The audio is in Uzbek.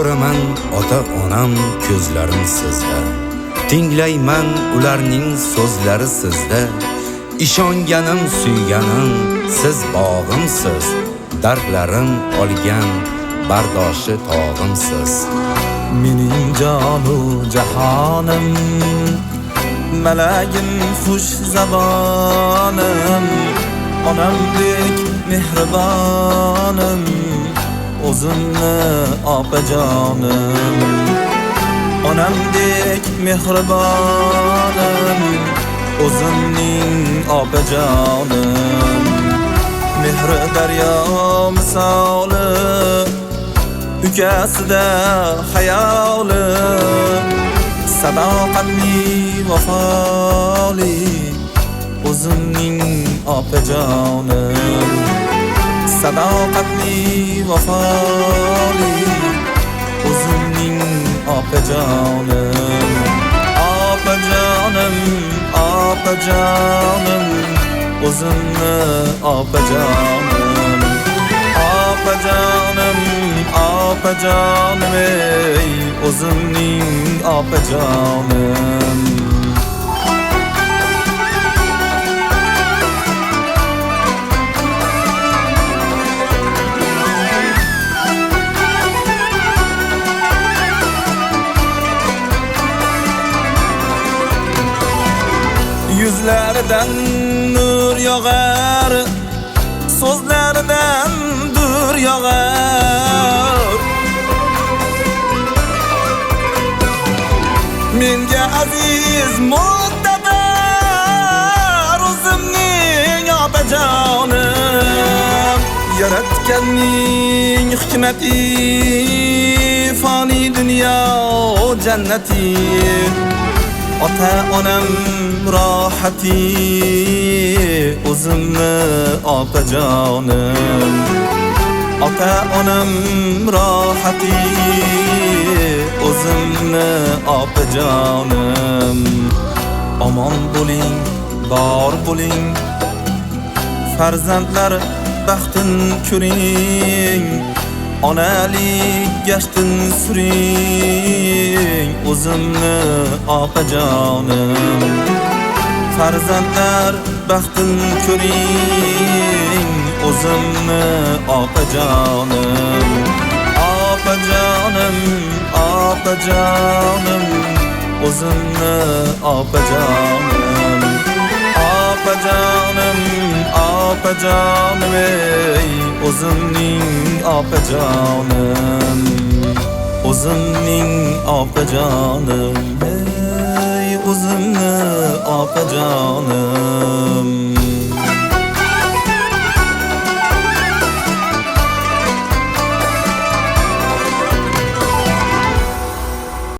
Ko'raman ota-onam ko'zlarim sizda, tinglayman ularning so'zlari sizda. Ishonganim, suyganim siz bog'imsiz, dardlarim olgan bardoshi tog'imsiz. Mening jonu jahonim, malagim xush zabonim, onamdek mehribonim, o'zimni opajonim. Onamdek mehribonim, o'zimning opajonim. Mehri daryo misoli, ukasida xayoli, sadoqatli vafoli, o'zimning opajonim. Sadoqatli vafoli, o'zimning opajonim. Opajonim, opajonim, o'zimni opajonim. Opajonim, opajonim, ey o'zimning opajonim. Yuzlaridan nur yog'ar, so'zlaridan dur yog'ar. Menga aziz muqtabar, o'zimning opajonim. Yaratganning hikmati, fani dunyo jannati. Ota-onam rohati, o'zimni opajonim. Ota-onam rohati, o'zimni opajonim. Omon bo'ling, bor bo'ling, farzandlar baxtin ko'ring. Onalik gashtin suring, o'zimni opajonim. Farzandlar baxtin ko'ring, o'zimni opajonim. Opajonim, opajonim, o'zimni opajonim. Opajonim, opajonim, ey o'zimning opajonim. O'zimning opajonim, ey o'zimni opajonim.